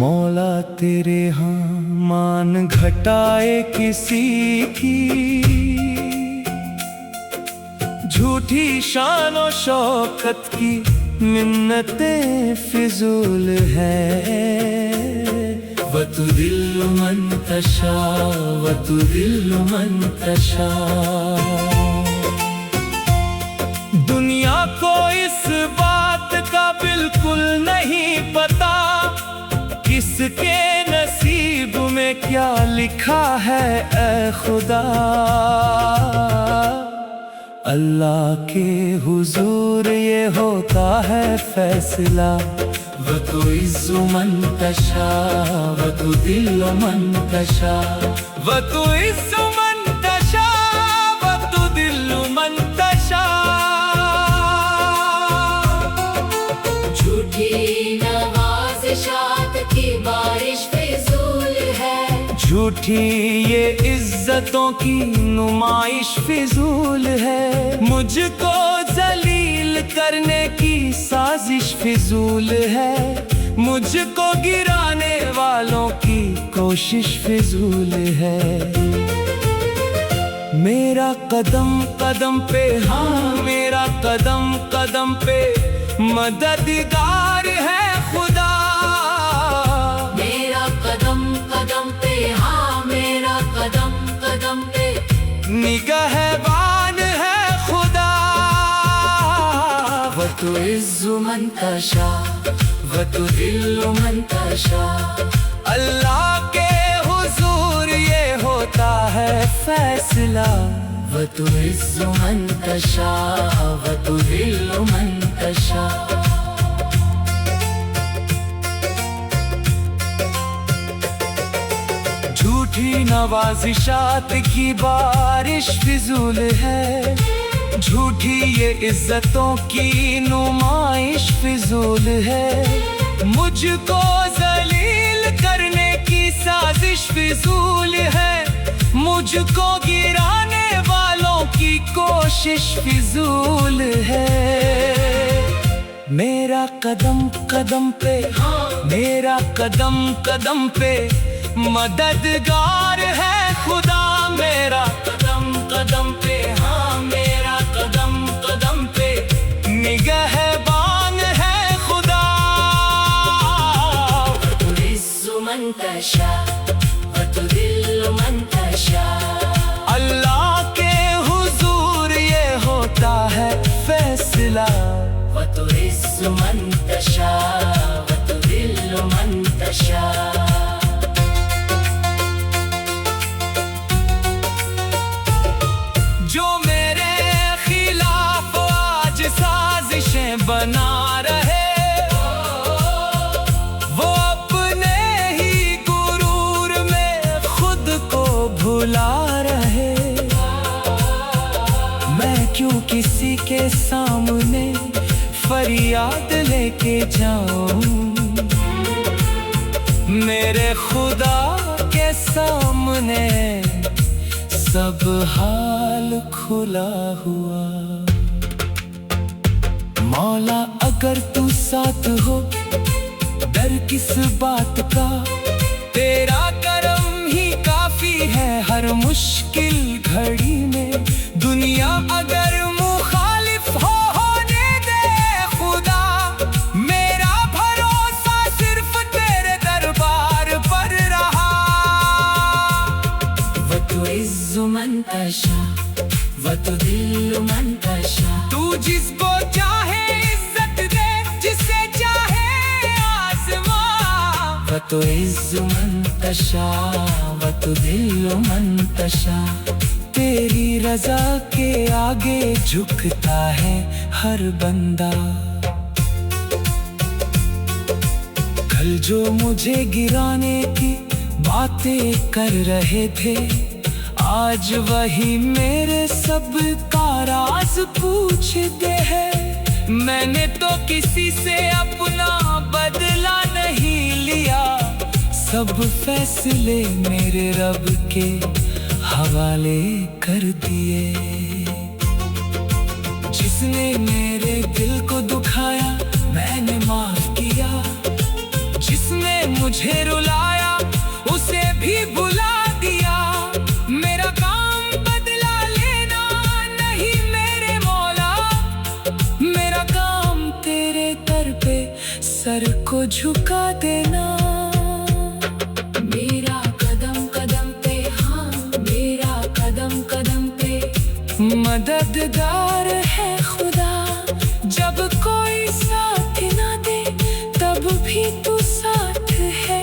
मौला तेरे हाँ मान घटाए किसी की, झूठी शान और शौकत की मिन्नतें फिजूल है। वतुदिल्लु मन तशा वतुदिल्लु मन तशा। दुनिया को इस बात का बिल्कुल नहीं पता किसके नसीब में क्या लिखा है ऐ खुदा। अल्लाह के हुजूर ये होता है फैसला। वतुइज़्ज़ु मन तशा वतुदिल्लु मन तशा वतुइज़्ज़ु मन तशा वतुदिल्लु मन तशा। झूठी नवाज़िशात की बारिश फिजूल है, झूठी ये इज्जतों की नुमाइश फिजूल है। मुझको जलील करने की साजिश फिजूल है, मुझको गिराने वालों की कोशिश फिजूल है। मेरा कदम कदम पे हाँ मेरा कदम कदम पे मददगार है खुदा। मेरा कदम कदम पे हाँ मेरा कदम कदम पे निगहबान है खुदा। वतुइज़्ज़ु मन तशा वतुदिल्लु मन तशा। अल्लाह के हुजूर ये होता है फैसला। वतुइज़्ज़ु मन तशा वतुदिल्लु मन तशा। झूठी नवाज़िशात की बारिश फिजूल है, झूठी ये इज्जतों की नुमाइश फिजूल है। मुझको जलील करने की साजिश फिजूल है, मुझको गिराने वालों की कोशिश फिजूल है। मेरा कदम कदम पे मेरा कदम कदम पे मददगार है खुदा। मेरा कदम कदम पे हाँ मेरा कदम कदम पे निगहबान है खुदा। वतुइज़्ज़ु मन तशा वतुदिल्लु मन तशा। अल्लाह के हुजूर ये होता है फैसला। वतुइज़्ज़ु मन तशा वतुदिल्लु मन तशा। जो मेरे खिलाफ आज साजिशें बना रहे, वो अपने ही गुरूर में खुद को भुला रहे। मैं क्यों किसी के सामने फरियाद लेके जाऊं, मेरे खुदा के सामने सब हाल खुला हुआ। मौला अगर तू साथ हो डर किस बात का, तेरा करम ही काफी है हर मुश्किल घड़ी में। दुनिया अगर मुखालिफ होने दे खुदा, मेरा भरोसा सिर्फ तेरे दरबार पर रहा। वतुइज़्ज़ु मन तशा वतुदिल्लु मंतशा। तू जिसको चाहे इज्जत दे, जिसे चाहे आसमां। वतुइज़्ज़ु मंतशा वतुदिल्लु मंतशा। तेरी रजा के आगे झुकता है हर बंदा। कल जो मुझे गिराने की बातें कर रहे थे, आज वही मेरे सब का राज पूछते हैं। मैंने तो किसी से अपना बदला नहीं लिया, सब फैसले मेरे रब के हवाले कर दिए। जिसने मेरे दिल को दुखाया मैंने माफ किया, जिसने मुझे रुलाया उसे भी भुला दिया। मेरा काम बदला लेना नहीं मेरे मौला, मेरा काम तेरे दर पे सर को झुका देना। मेरा कदम कदम पे, हाँ मेरा कदम कदम पे मददगार है खुदा। जब कोई साथ ना दे तब भी तू साथ है।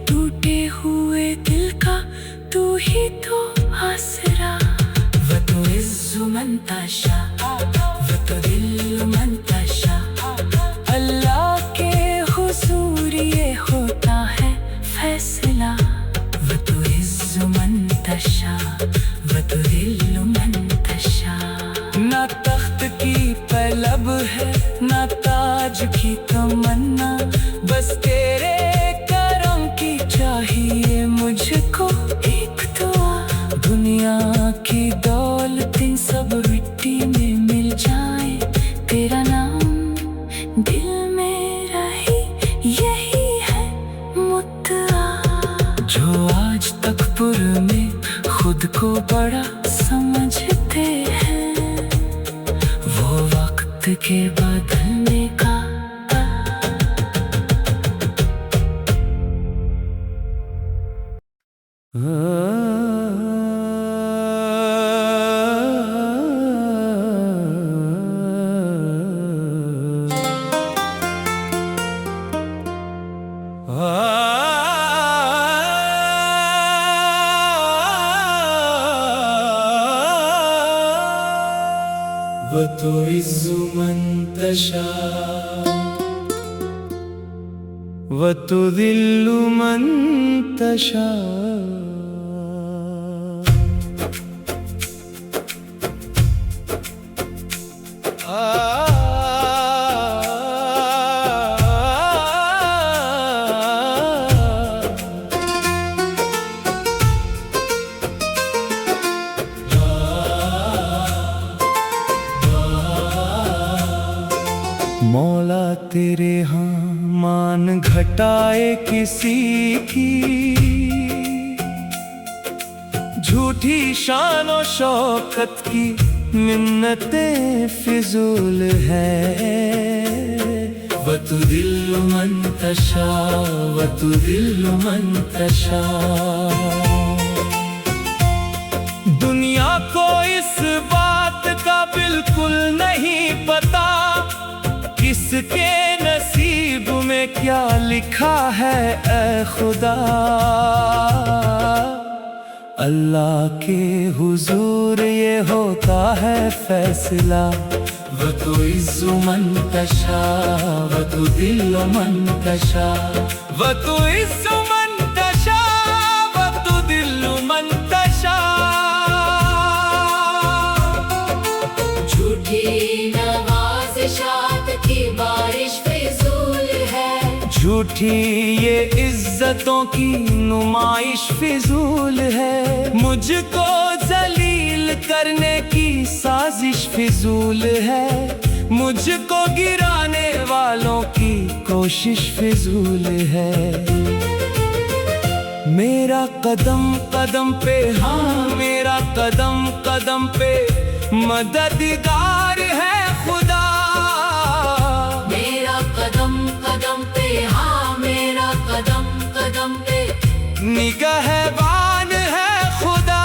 टूटे हुए दिल का तू ही तो आसरा। वतुइज़्ज़ु मंतशा वतुदिल्लु मंतशा। अल्लाह के हुजूर ये होता है फैसला। वतुइज़्ज़ु मंतशा वतुदिल्लु मंतशा। ना तख्त की तलब है ना ताज की तमन्ना, बस तेरे करम की चाहिए मुझको एक दुआ। दुनिया की दौलतें सब मिट्टी में मिल जाए, तेरा नाम दिल में रही यही है मुद्दा। जो आज तक पुर में खुद को बड़ा समझते हैं, वो वक्त के बदलने का वतुइज़्ज़ु मंतशा वतुदिल्लु मंतशा। मौला तेरे हाँ मान घटाए किसी की, झूठी शान और शौकत की मिन्नतें फिजूल है। वतुदिल्लु मंतशा वतुदिल्लु मंतशा। दुनिया को इस बात का बिल्कुल नहीं पता, किसके नसीब में क्या लिखा है ऐ खुदा। अल्लाह के हुजूर ये होता है फैसला। वतुइज़्ज़ु मंतशा वतुदिल्लु मंतशा। वतुइज़्ज़ु मंतशा वतुदिल्लु मंतशा। झूठी नवाज़िशात की बारिश फिजूल है, झूठी ये इज्जतों की नुमाइश फिजूल है। मुझको जलील करने की साजिश फिजूल है, मुझको गिराने वालों की कोशिश फिजूल है। मेरा कदम कदम पे, हाँ मेरा कदम कदम पे मददगार है खुदा। मेरा कदम कदम पे, हाँ मेरा कदम कदम पे निगहबान है खुदा।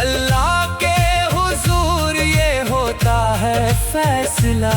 अल्लाह के हुजूर ये होता है फैसला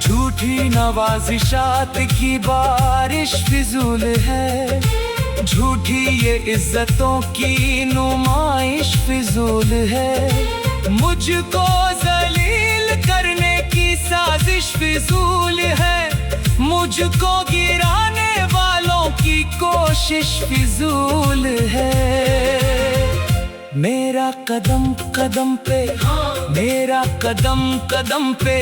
झूठी नवाजिशात की बारिश फिजूल है, झूठी ये इज्जतों की नुमाइश फिजूल है, मुझको जलील करने की साजिश फिजूल है, मुझको गिराने वालों की कोशिश फिजूल है। मेरा कदम कदम पे, मेरा कदम कदम पे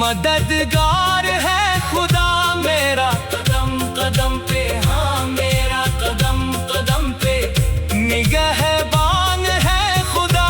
मददगार है खुदा, मेरा कदम कदम पे, हाँ मेरा कदम कदम पे निगहबान है खुदा।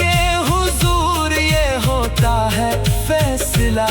के हुजूर ये होता है फैसला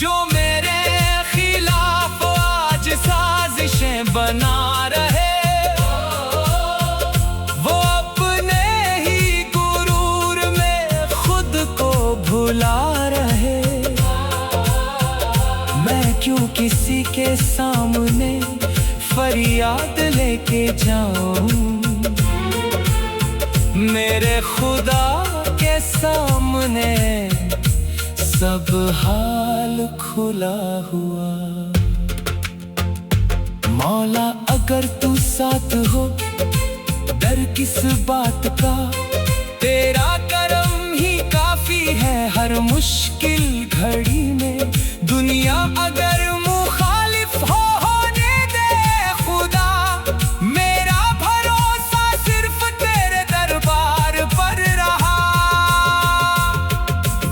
जो मेरे खिलाफ आज साजिशें बना रहे, वो अपने ही गुरूर में खुद को भुला रहे। मैं क्यों किसी के सामने फरियाद लेके जाऊं, मेरे खुदा के सामने सब हाल खुला हुआ। मौला अगर तू साथ हो डर किस बात का, तेरा करम ही काफी है हर मुश्किल घड़ी में। दुनिया अगर मुखालिफ होने दे खुदा, मेरा भरोसा सिर्फ तेरे दरबार पर रहा।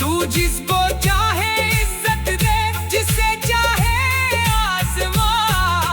तू जिसको चाहे इज्जत दे, जिसे चाहे आसमां।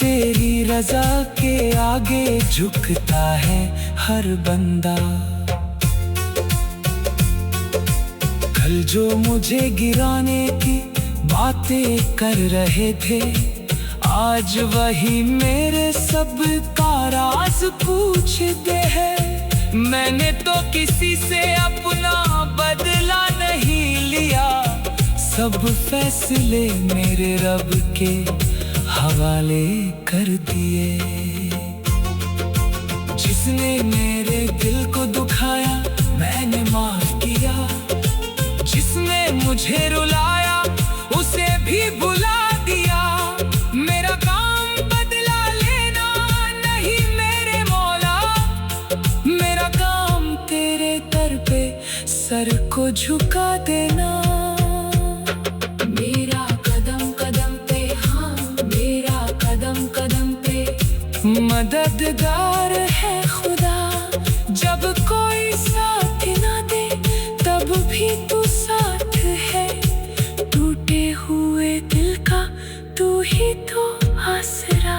तेरी रजा के आगे झुकता है हर बंदा। कल जो मुझे गिराने की बातें कर रहे थे, आज वही मेरे सब का राज पूछते हैं। मैंने तो किसी से अपना बदला नहीं लिया, सब फैसले मेरे रब के हवाले कर दिए। जिसने मेरे दिल को दुखाया मैंने माफ किया, जिसने मुझे रुलाया उसे भी भुला दिया। मेरा काम बदला लेना नहीं मेरे मौला, मेरा काम तेरे दर पे सर को झुका देना। मेरा कदम कदम पे, हाँ मेरा कदम कदम पे मददगार है खुदा, जब कोई साथ ना दे तब भी तू साथ है। टूटे हुए दिल का तू ही तो आसरा।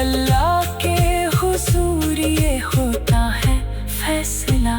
अल्लाह के हुजूर ये होता है फैसला।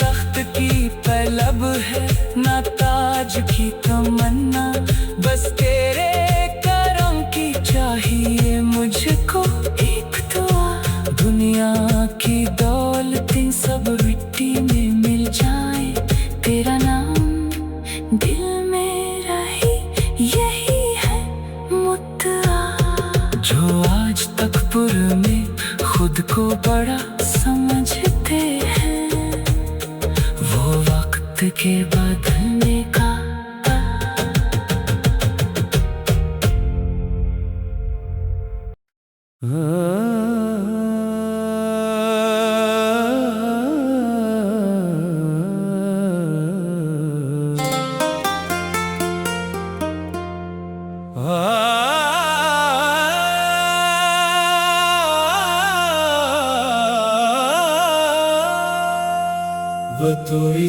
तख्त की तलब है ना ताज की तमन्ना, बस तेरे करम की चाहिए मुझको एक दुआ। दुनिया की दौलतें सब मिट्टी में मिल जाए, तेरा नाम दिल में रही यही है मुद्दा। जो आज तक पुर में खुद को बड़ा समझते हैं, वो वक्त के बदलने का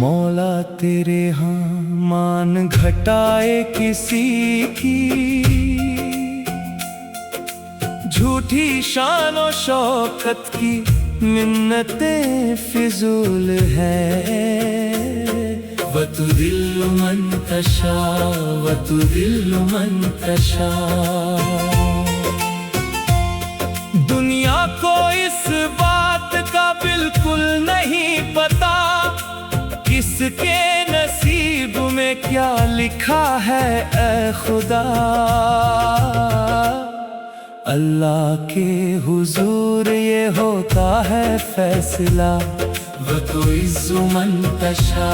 मौला तेरे यहाँ मान घटाए किसी की, झूठी शान और शौकत की मिन्नतें फिजूल है. वतुदिल्लु मन तशा वतुदिल्लु मन तशा. दुनिया को इस बात का बिल्कुल नहीं पता किसके नसीब में क्या लिखा है ऐ खुदा. अल्लाह के हुजूर ये होता है फैसला. वतुइज़्ज़ु मन तशा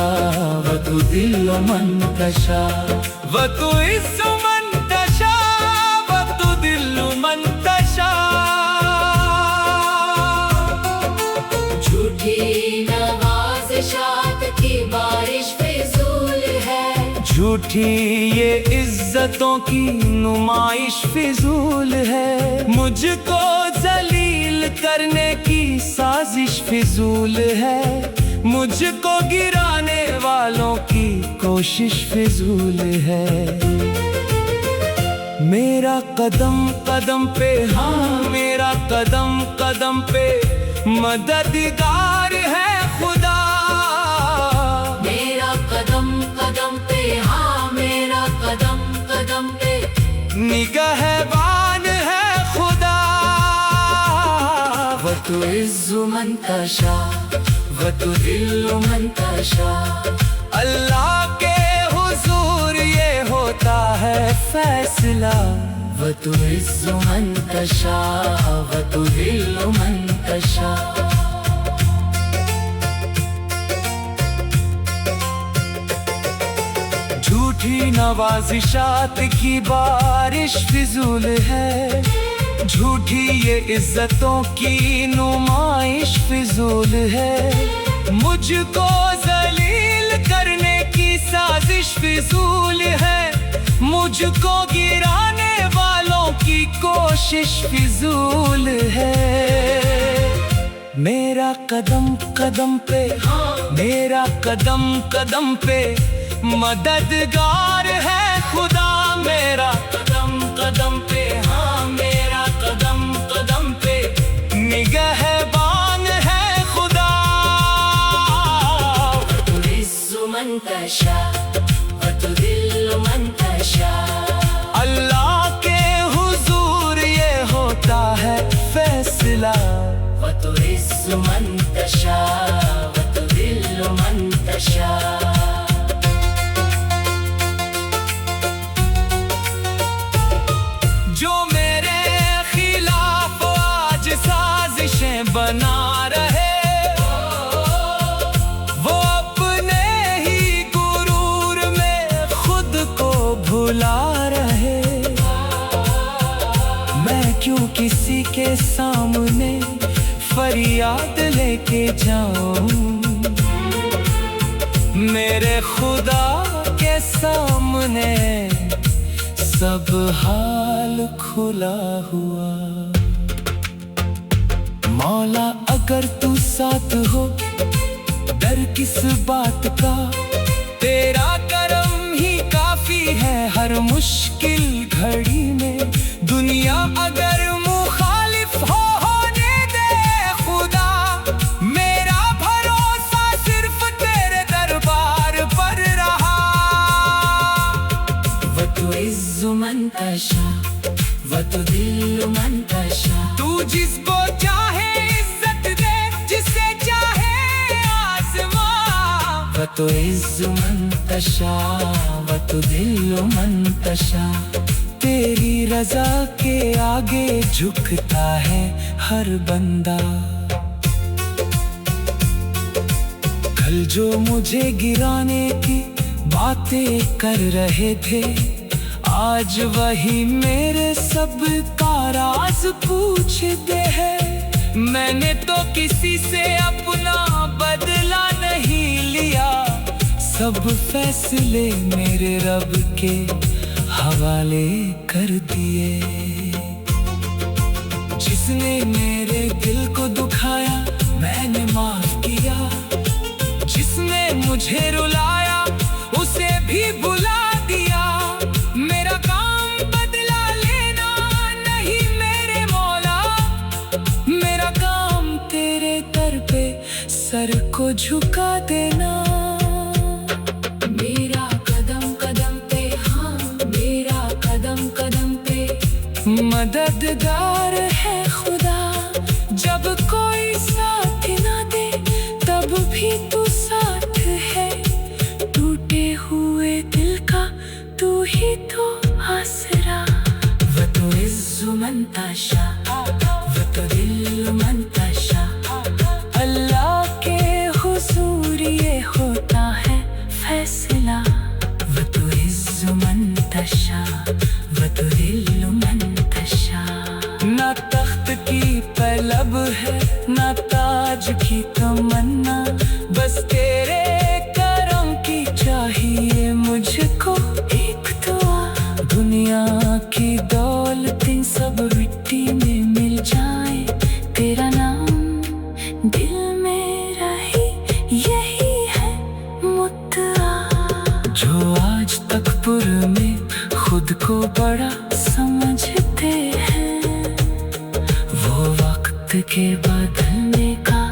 वतुदिल्लु मन तशा. वतुइज़्ज़ु मन तशा वतुदिल्लु मन तशा. झूठी नवाज़िशात की बारिश फिजूल है. झूठी ये इज्जतों की नुमाइश फिजूल है. मुझको जलील करने की साजिश फिजूल है. मुझको गिराने वालों की कोशिश फिजूल है. मेरा कदम कदम पे हाँ मेरा कदम कदम पे मददगार है खुदा. मेरा कदम कदम पे हाँ मेरा कदम कदम पे निगहबान है खुदा. वतुइज़्ज़ु मन तशा वतुदिल्लु मन तशा. अल्लाह के हुजूर ये होता है फैसला. वतुइज़्ज़ु मन तशा वतुदिल्लु मन तशा. झूठी नवाज़िशात की बारिश फिजूल है. झूठी ये इज्जतों की नुमाइश फिजूल है. मुझको जलील करने की साजिश फिजूल है. मुझको गिराने वालों की कोशिश फिजूल है. मेरा कदम कदम पे मेरा कदम कदम पे मददगार है खुदा. मेरा कदम कदम पे हाँ मेरा कदम कदम पे निगहबान है खुदा. वतुइज़्ज़ु मन तशा वतुदिल्लु मन तशा. अल्लाह के हुजूर ये होता है फैसला. वतुइज़्ज़ु मन तशा वतुदिल्लु मन तशा. जो मेरे खिलाफ आज साजिशें बना रहे वो अपने ही गुरूर में खुद को भुला रहे. मैं क्यों किसी के सामने फरियाद लेके जाऊं. मेरे खुदा के सामने सब हाल खुला हुआ. मौला अगर तू साथ हो डर किस बात का. तेरा करम ही काफी है हर मुश्किल घड़ी में. दुनिया अगर मुखालिफ होने दे खुदा. मेरा भरोसा सिर्फ तेरे दरबार पर रहा. वतुइज़्ज़ु मन तशा वतुदिल्लु मन तशा. तू जिसको चाहे इज्जत दे जिसे चाहे आसमां. वतुइज़्ज़ु मन तशा वतुदिल्लु मन तशा. तेरी रजा के आगे झुकता है हर बंदा. कल जो मुझे गिराने की बातें कर रहे थे, आज वही मेरे सब का राज पूछते हैं। मैंने तो किसी से अपना बदला नहीं लिया, सब फैसले मेरे रब के हवाले कर दिए। जिसने मेरे दिल को दुखाया मैंने माफ किया, जिसने मुझे रुलाया उसे भी भुला दिया। मेरा काम बदला लेना नहीं मेरे मौला, मेरा काम तेरे दर पे सर को झुका देना। मेरा कदम कदम पे, हाँ मेरा कदम कदम पे मददगार है खुदा। जब कोई साथ ना दे तब भी तू साथ है, टूटे हुए दिल का तू ही तो आसरा। वतुइज़्ज़ु मन तशा वतुदिल्लु मन तशा, अल्लाह के हुजूर ये होता है फैसला। वतुइज़्ज़ु मन तशा वतुदिल्लु मन तशा। ना तख्त की तलब है ना ताज की तमन्ना, बस तेरे करम की चाहिए मुझको एक दुआ। दुनिया की दौलतें सब मिट्टी में मिल जाए, तेरा नाम दिल में रही यही है मुद्दा। जो आज तक पुर में खुद को बड़ा समझते हैं, वो वक्त के बदलने का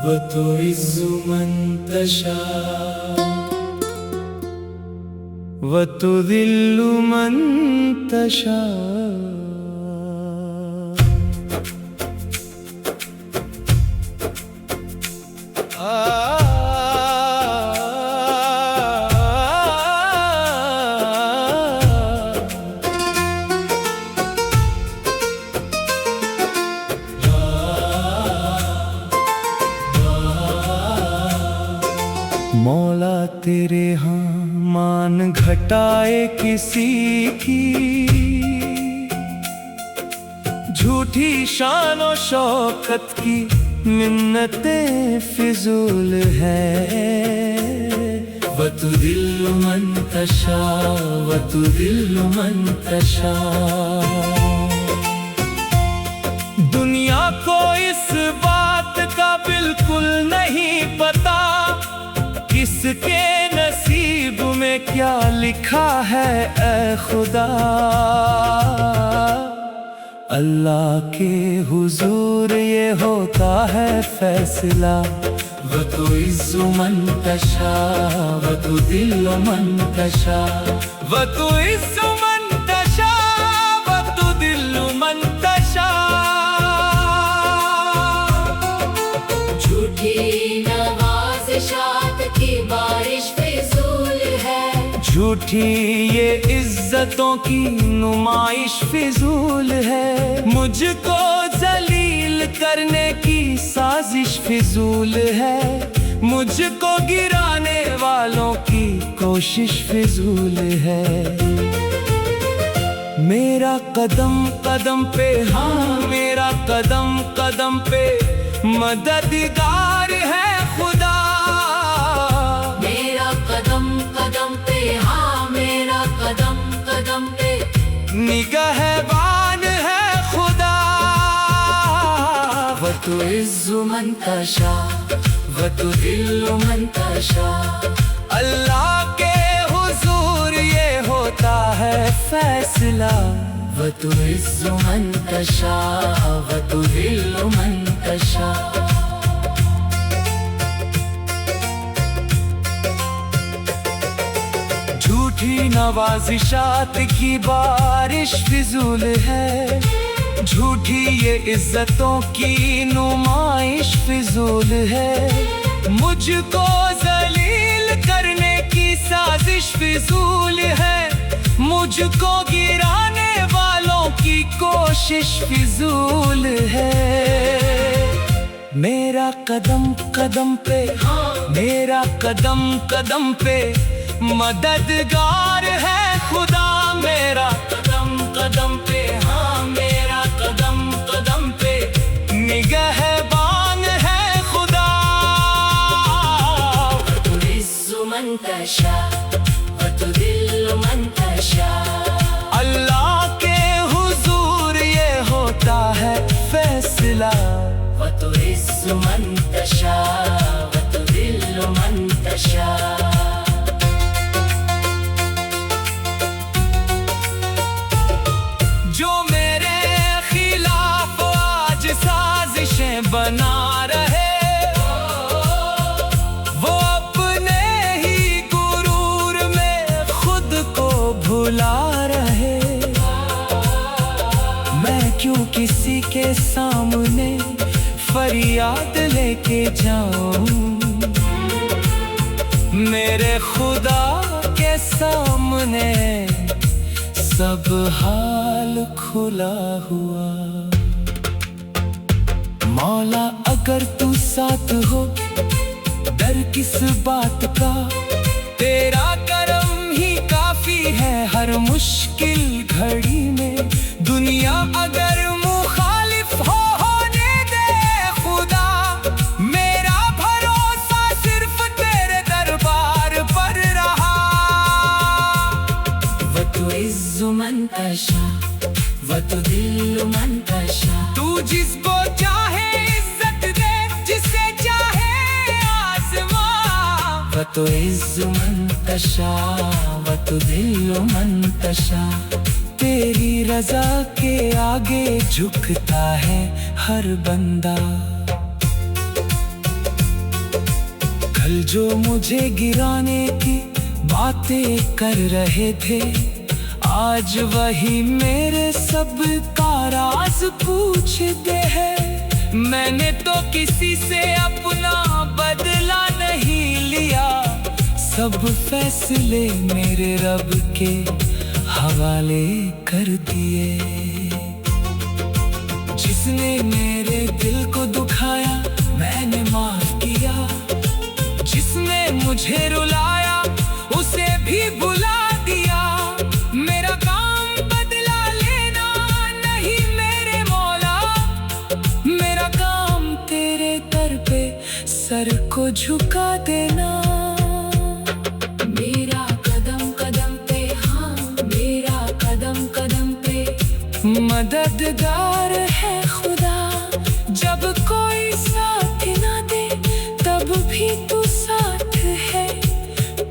वतुइज़्ज़ु मन तशा वतुदिल्लु मन तशा। मौला तेरे हाँ मान घटाए किसी की, झूठी शान और शौकत की मिन्नतें फिजूल है। वतुदिल्लु मन तशा वतुदिल्लु मन तशा। दुनिया को इस बात का बिल्कुल नहीं पता, किसके नसीब में क्या लिखा है ऐ खुदा। अल्लाह के हुजूर ये होता है फैसला। वतुइज़्ज़ु मन तशा वतुदिल्लु मन तशा। वतुइज़्ज़ु मन तशा वतुदिल्लु मन तशा। झूठी नवाज़िशात की बारिश फिजूल है, झूठी ये इज्जतों की नुमाइश फिजूल है। मुझको जलील करने की साजिश फिजूल है, मुझको गिराने वालों की कोशिश फिजूल है। मेरा कदम कदम पे, हाँ मेरा कदम कदम पे मददगार है खुदा। मेरा कदम कदम पे, हाँ मेरा कदम कदम पे निगहबान है खुदा। वतुइज़्ज़ु मन तशा वतुदिल्लु मन तशा। अल्लाह के हुजूर ये होता है फैसला। वतुइज़्ज़ु मन तशा वतुदिल्लु मन तशा। झूठी नवाजिशात की बारिश फिजूल है, झूठी ये इज्जतों की नुमाइश फिजूल है, मुझको जलील करने की साजिश फिजूल है, मुझको गिराने वालों की कोशिश फिजूल है। मेरा कदम कदम पे, मेरा कदम कदम पे मददगार है खुदा, मेरा कदम कदम पे, हाँ मेरा कदम कदम पे निगहबान है खुदा। तुइज़्ज़ु मन तशा व तुदिल्लु मन तशा, अल्लाह के हुजूर ये होता है फैसला। व तुइज़्ज़ु मन तशा व तुदिल्लु मन तशा। जो मेरे खिलाफ आज साजिशें बना रहे, वो अपने ही गुरूर में खुद को भुला रहे। मैं क्यों किसी के सामने फरियाद लेके जाऊं, मेरे खुदा के सामने सब हाल खुला हुआ। मौला अगर तू साथ हो डर किस बात का, तेरा करम ही काफी है हर मुश्किल घड़ी में। दुनिया अगर मुखालिफ होने दे खुदा, मेरा भरोसा सिर्फ तेरे दरबार पर रहा। व तुइज़्ज़ु मन तशा व तुदिल्लु मन तशा, तू जिसको चाहे इज्जत दे, जिसे चाहे आसमां। व तुइज़्ज़ु मन तशा व तुदिल्लु मन तशा। तेरी रजा के आगे झुकता है हर बंदा। कल जो मुझे गिराने की बातें कर रहे थे, आज वही मेरे सब का राज पूछते हैं। मैंने तो किसी से अपना बदला नहीं लिया, सब फैसले मेरे रब के हवाले कर दिए। जिसने मेरे दिल को दुखाया मैंने माफ किया, जिसने मुझे रुलाया उसे भी बुला दिया। मेरा काम बदला लेना नहीं मेरे मौला, मेरा काम तेरे दर पे सर को झुका देना। मेरा कदम कदम पे, हाँ मेरा कदम कदम पे मददगार है खुदा। जब कोई साथ ना दे तब भी तू साथ है,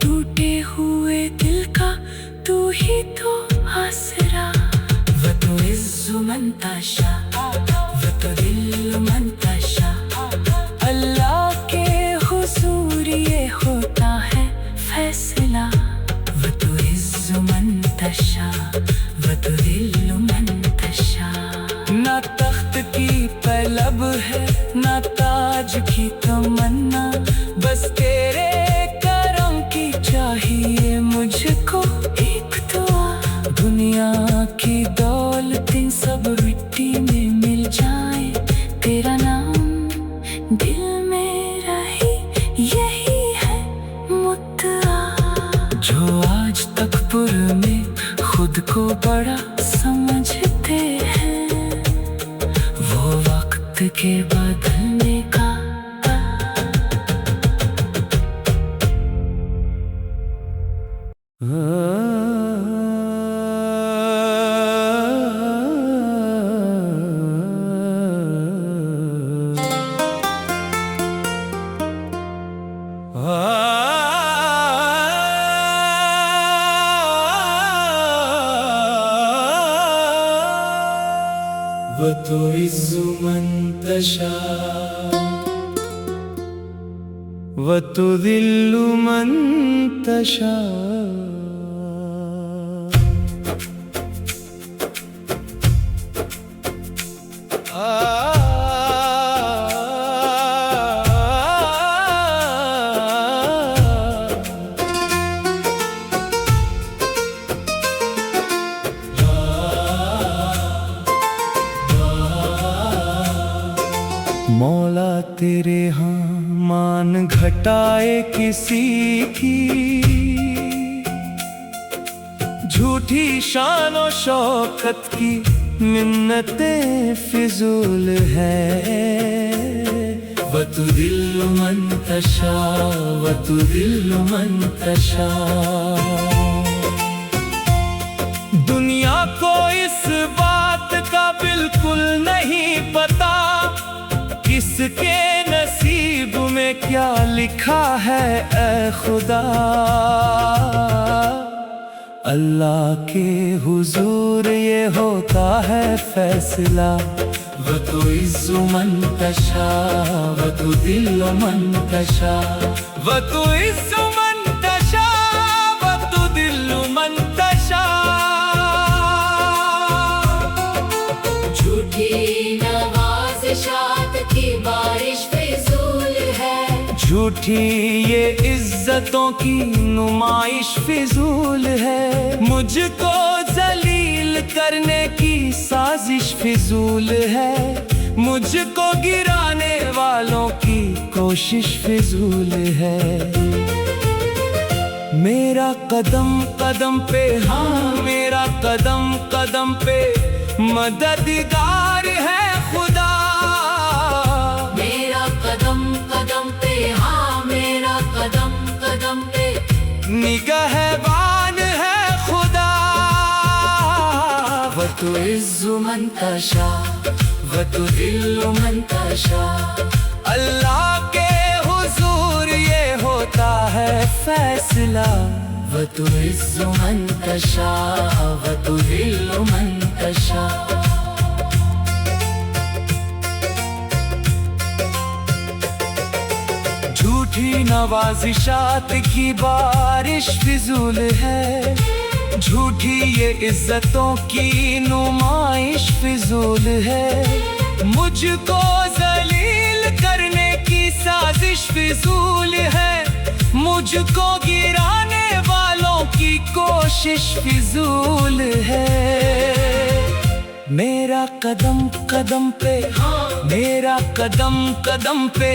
टूटे हुए दिल का तू ही तो आसरा। व तुइज़्ज़ु मन तशा व तुदिल्लु मन तशा, अल्लाह के हुजूर ये होता है फैसला। व तुइज़्ज़ु मन तशा व तुदिल्लु मन तशा। ना तख्त की तलब है ना ताज की तमन्ना, बस तेरे करम की चाहिए मुझको एक दुआ। दुनिया की दौलतें सब मिट्टी में मिल जाए, तेरा नाम दिल में रही यही है मुद्दा। जो आज तक पुर में खुद को बड़ा समझते हैं, वो वक्त के बदलने का व तुइज़्ज़ु मन तशा व तुदिल्लु मन तशा। तेरे हाँ मान घटाए किसी की, झूठी शान और शौकत की मिन्नतें फिजूल है। वतुदिल्लु मन तशा, वतुदिल्लु मन तशा। दुनिया को इस बात का बिल्कुल नहीं पता, किसके नसीब में क्या लिखा है ऐ खुदा। अल्लाह के हुजूर ये होता है फैसला। वतुइज़्ज़ु मन तशा, वतुदिल्लु मन तशा। वतुइज़्ज़ु मन तशा, वतुदिल्लु मन तशा। झूठी नवाज़िशात की बारिश फिजूल है, झूठी ये इज्जतों की नुमाइश फिजूल है। मुझको जलील करने की साजिश फिजूल है, मुझको गिराने वालों की कोशिश फिजूल है। मेरा कदम कदम पे हाँ, मेरा कदम कदम पे मददगार है खुदा। मेरा कदम कदम पे हाँ, मेरा कदम कदम पे निगहबान है खुदा। वतुइज़्ज़ु मन तशा, वतुदिल्लु मन तशा। अल्लाह के हुजूर ये होता है फैसला। वतुइज़्ज़ु मन तशा, वतुदिल्लु मन तशा। झूठी नवाज़िशात की बारिश फिजूल है, झूठी ये इज्जतों की नुमाइश फिजूल है। मुझको जलील करने की साजिश फिजूल है, मुझको गिराने वालों की कोशिश फिजूल है। मेरा कदम कदम पे मेरा कदम कदम पे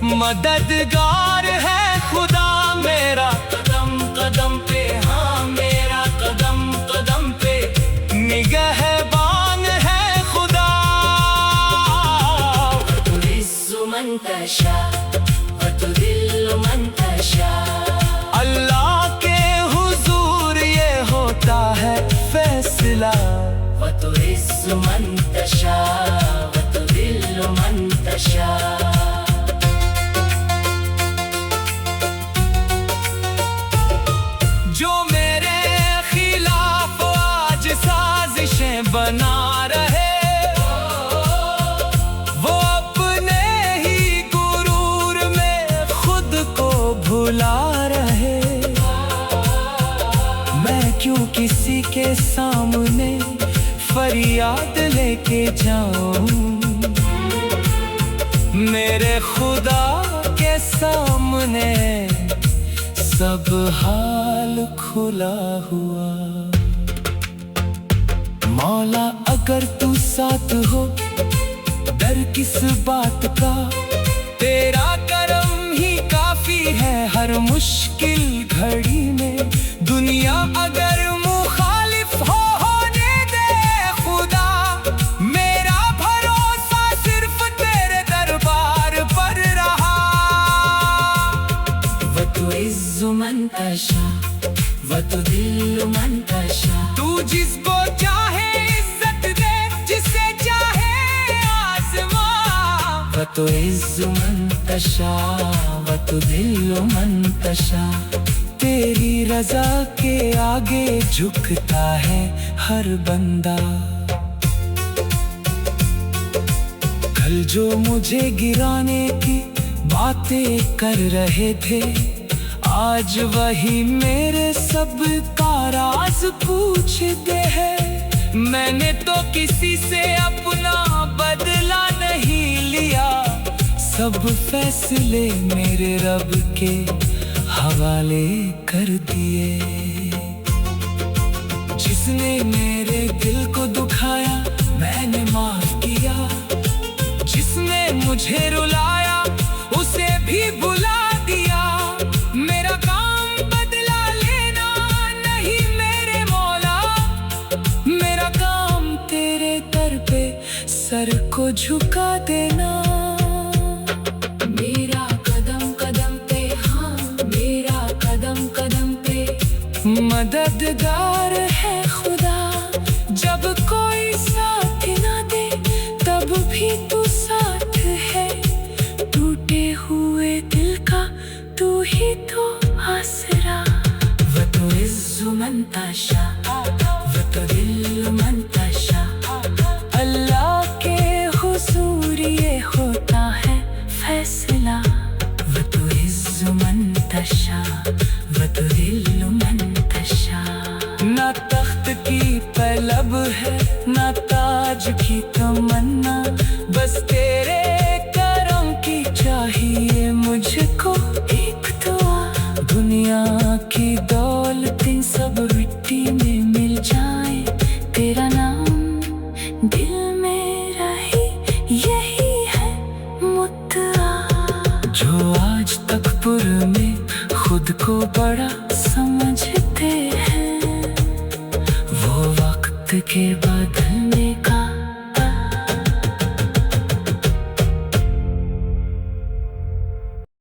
मददगार है खुदा। मेरा कदम कदम पे हाँ, मेरा कदम कदम पे निगहबान है खुदा। वतुइज़्ज़ु मन तशा, वतुदिल्लु मन तशा। अल्लाह के हुजूर ये होता है फैसला। वतुइज़्ज़ु मन तशा, वतुदिल्लु मन तशा। जो मेरे खिलाफ आज साजिशें बना रहे, वो अपने ही गुरूर में खुद को भुला रहे। मैं क्यों किसी के सामने फरियाद लेके जाऊं, मेरे खुदा के सामने सब हाल खुला हुआ। मौला अगर तू साथ हो डर किस बात का, तेरा करम ही काफी है हर मुश्किल घड़ी में। दुनिया अगर मुखालिफ होने दे खुदा, मेरा भरोसा सिर्फ तेरे दरबार पर रहा। वतुइज़्ज़ु मन तशा, वतुदिल्लु मन तशा। तू जिसको चाहे इज्जत दे, जिसे चाहे आज़मा। वतुइज़्ज़ु मन तशा, वतुदिल्लु मन तशा। तेरी रज़ा के आगे झुकता है हर बंदा। कल जो मुझे गिराने की बातें कर रहे थे, आज वही मेरे सब का राज पूछते हैं। मैंने तो किसी से अपना बदला नहीं लिया, सब फैसले मेरे रब के हवाले कर दिए। जिसने मेरे दिल को दुखाया मैंने माफ किया, जिसने मुझे रुलाया सर को झुका देना। मेरा कदम कदम पे, हाँ मेरा कदम कदम पे मददगार है खुदा। जब कोई साथ ना दे तब भी तू साथ है। टूटे हुए दिल का तू ही तो आसरा। वतुइज़्ज़ु मन तशा, वतुज़िल्लु मन तशा। अल्लाह के हुजूर ये होता है फैसला। वतुइज़्ज़ु मन तशा, वतुज़िल्लु मन तशा। ना तख्त की तलब है ना ताज की तमन्ना, बस तेरे करम की चाहिए मुझको एक दुआ। दुनिया की दौलतें सब मिट्टी में मिल जाए, तेरा नाम दिल में रही यही है मुद्दा। जो आज तक पुर में खुद को बड़ा समझते हैं, वो वक्त के बदलने